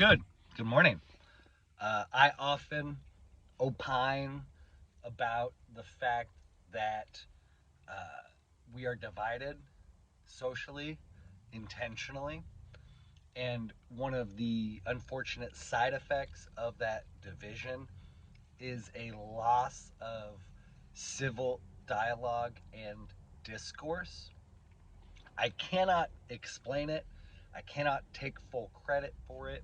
Good. Good morning. I often opine about the fact that uh, we are divided socially, intentionally, and one of the unfortunate side effects of that division is a loss of civil dialogue and discourse. I cannot explain it. I cannot take full credit for it.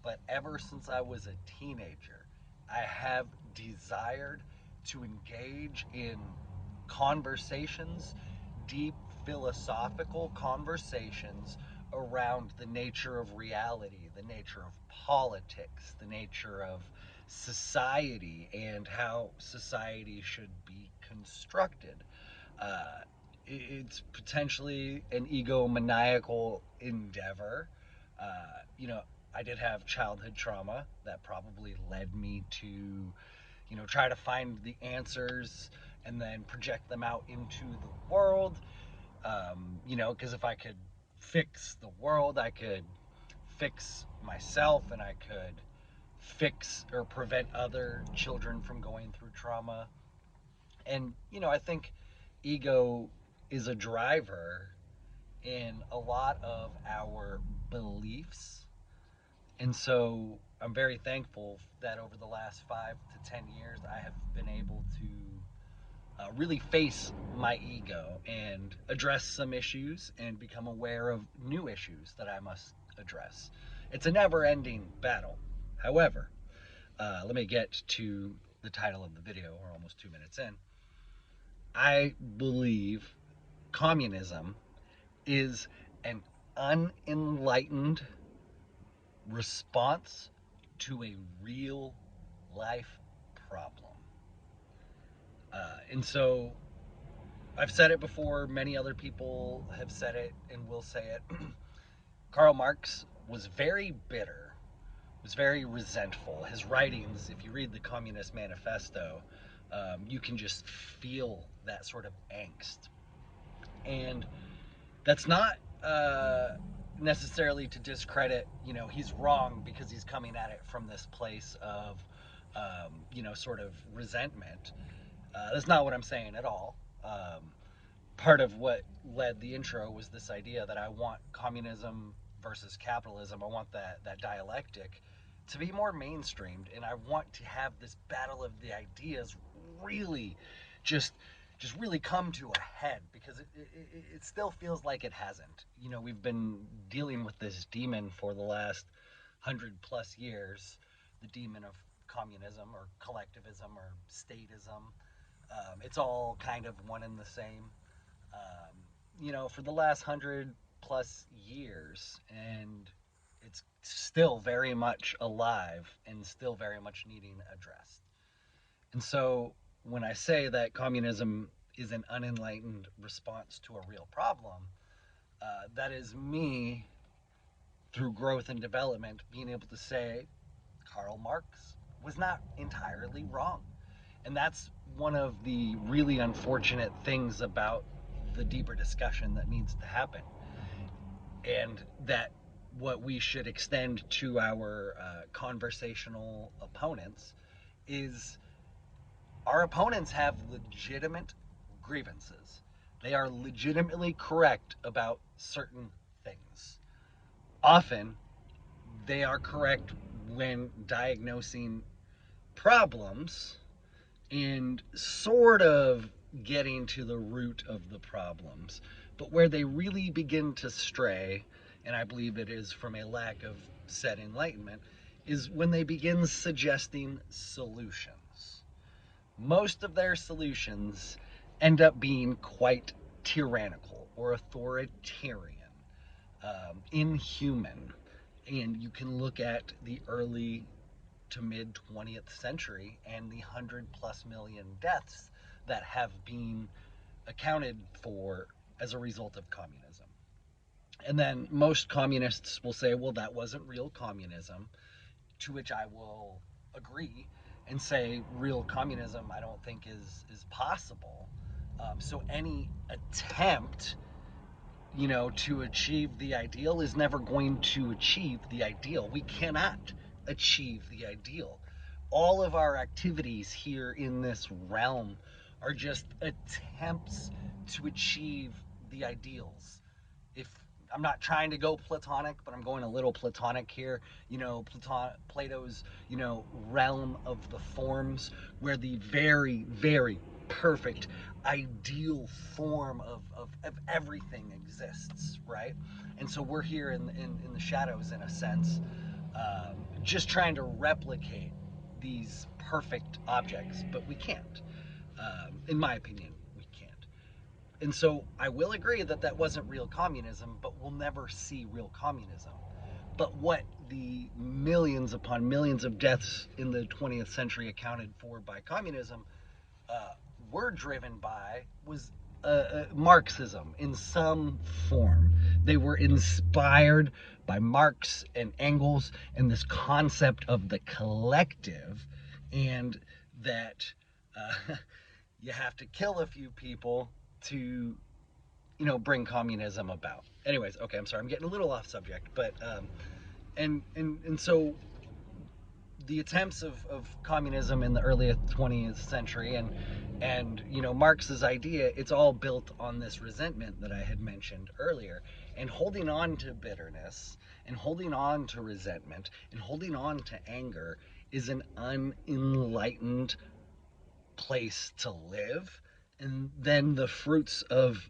But ever since I was a teenager, I have desired to engage in conversations, deep philosophical conversations around the nature of reality, the nature of politics, the nature of society, and how society should be constructed. Uh, it's potentially an egomaniacal endeavor. I did have childhood trauma that probably led me to, try to find the answers and then project them out into the world. Because if I could fix the world, I could fix myself and I could fix or prevent other children from going through trauma. And, I think ego is a driver in a lot of our beliefs. And so I'm very thankful that over the last 5 to 10 years, I have been able to really face my ego and address some issues and become aware of new issues that I must address. It's a never ending battle. However, let me get to the title of the video. We're almost 2 minutes in. I believe communism is an unenlightened response to a real life problem. And so I've said it before, many other people have said it and will say it. Karl Marx was very bitter, was very resentful. His writings, if you read the Communist Manifesto, you can just feel that sort of angst. And that's not necessarily to discredit, he's wrong because he's coming at it from this place of, sort of resentment. That's not what I'm saying at all. Part of what led the intro was this idea that I want communism versus capitalism. I want that dialectic to be more mainstreamed, and I want to have this battle of the ideas really just really come to a head because it still feels like it hasn't. We've been dealing with this demon for the last 100 plus years, the demon of communism or collectivism or statism. It's all kind of one and the same. For the last 100 plus years, and it's still very much alive and still very much needing addressed. And so when I say that communism is an unenlightened response to a real problem, that is me through growth and development being able to say Karl Marx was not entirely wrong. And that's one of the really unfortunate things about the deeper discussion that needs to happen. And that what we should extend to our conversational opponents is our opponents have legitimate grievances. They are legitimately correct about certain things. Often, they are correct when diagnosing problems and sort of getting to the root of the problems. But where they really begin to stray, and I believe it is from a lack of said enlightenment, is when they begin suggesting solutions. Most of their solutions end up being quite tyrannical or authoritarian, inhuman. And you can look at the early to mid 20th century and the 100 plus million deaths that have been accounted for as a result of communism. And then most communists will say, well, that wasn't real communism, to which I will agree and say real communism I don't think is possible. So any attempt to achieve the ideal is never going to achieve the ideal. We cannot achieve the ideal. All of our activities here in this realm are just attempts to achieve the ideals. If I'm not trying to go Platonic, but I'm going a little Platonic here. Plato's, realm of the forms, where the very, very perfect, ideal form of everything exists, right? And so we're here in the shadows, in a sense, just trying to replicate these perfect objects, but we can't. In my opinion, we can't. And so I will agree that that wasn't real communism, but we'll never see real communism. But what the millions upon millions of deaths in the 20th century accounted for by communism uh, were driven by was Marxism in some form. They were inspired by Marx and Engels and this concept of the collective, and that you have to kill a few people to bring communism about. Anyways, okay, I'm sorry, I'm getting a little off subject, but and so the attempts of communism in the early 20th century, and Marx's idea, it's all built on this resentment that I had mentioned earlier, and holding on to bitterness and holding on to resentment and holding on to anger is an unenlightened place to live. And then the fruits of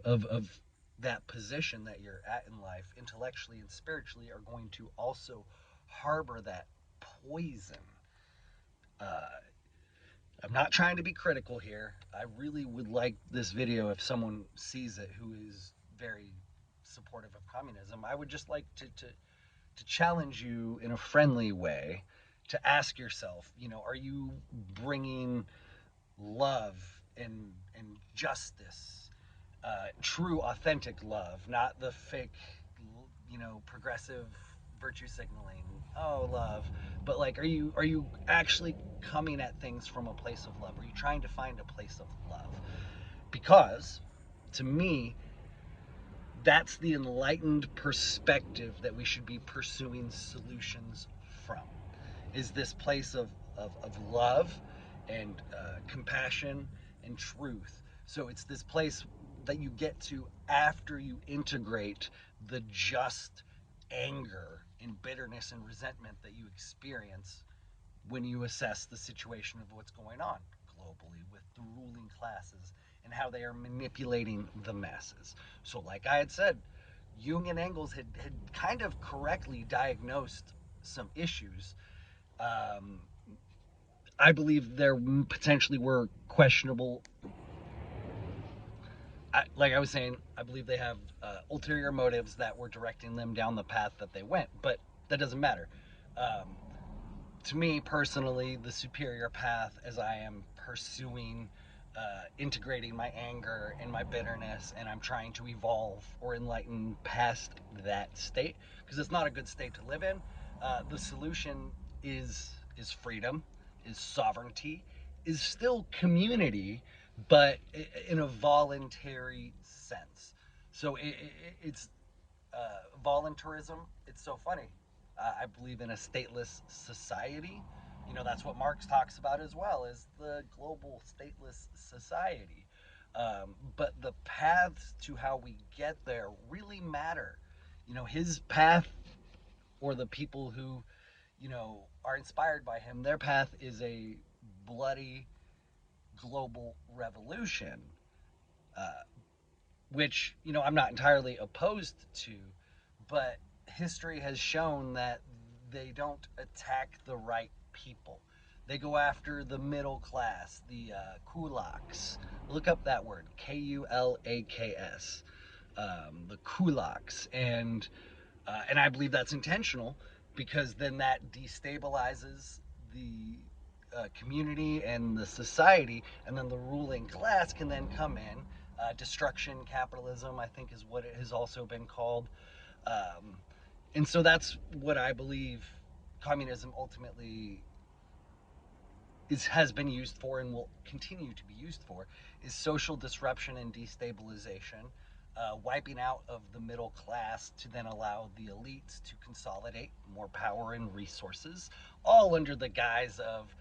that position that you're at in life, intellectually and spiritually, are going to also harbor that poison. uh, I'm not trying to be critical here. I really would like this video, if someone sees it who is very supportive of communism, I would just like to challenge you in a friendly way to ask yourself, are you bringing love and justice, true, authentic love, not the fake, progressive virtue signaling. Oh, love, but like, are you actually coming at things from a place of love? Are you trying to find a place of love? Because, to me, that's the enlightened perspective that we should be pursuing solutions from, is this place of love and compassion and truth. So it's this place that you get to after you integrate the just anger and bitterness and resentment that you experience when you assess the situation of what's going on globally with the ruling classes and how they are manipulating the masses. So, like I had said, Jung and Engels had kind of correctly diagnosed some issues. um, I believe there potentially were questionable. Like I was saying, I believe they have ulterior motives that were directing them down the path that they went, but that doesn't matter. Um, to me personally, the superior path, as I am pursuing integrating my anger and my bitterness, and I'm trying to evolve or enlighten past that state, because it's not a good state to live in. The solution is freedom, is sovereignty, is still community, but in a voluntary sense. So it's voluntarism. It's so funny. I believe in a stateless society. That's what Marx talks about as well, is the global stateless society. But the paths to how we get there really matter. His path, or the people who, are inspired by him, their path is a bloody global revolution, uh, which, I'm not entirely opposed to, but history has shown that they don't attack the right people. They go after the middle class, the kulaks. Look up that word, Kulaks, the kulaks, and I believe that's intentional, because then that destabilizes the community and the society, and then the ruling class can then come in. Destruction capitalism, I think, is what it has also been called. Um, and so that's what I believe communism ultimately has been used for and will continue to be used for, is social disruption and destabilization. wiping out of the middle class to then allow the elites to consolidate more power and resources, all under the guise of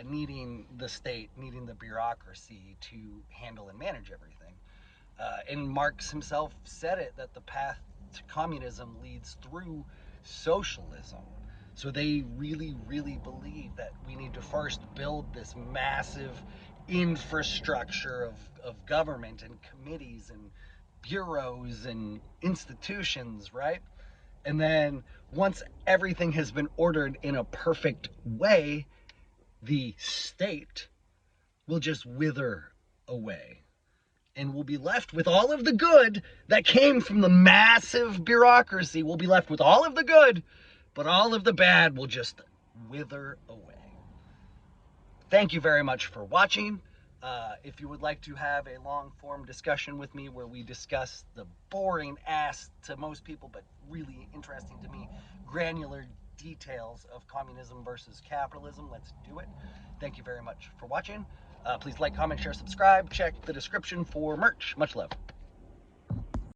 needing the state, needing the bureaucracy to handle and manage everything. And Marx himself said it, that the path to communism leads through socialism. So they really, really believe that we need to first build this massive infrastructure of government and committees and bureaus and institutions, right? And then once everything has been ordered in a perfect way, the state will just wither away. And we'll be left with all of the good that came from the massive bureaucracy. We'll be left with all of the good, but all of the bad will just wither away. Thank you very much for watching. If you would like to have a long-form discussion with me where we discuss the boring ass to most people, but really interesting to me, granular details of communism versus capitalism, let's do it. Thank you very much for watching. Please like, comment, share, subscribe. Check the description for merch. Much love.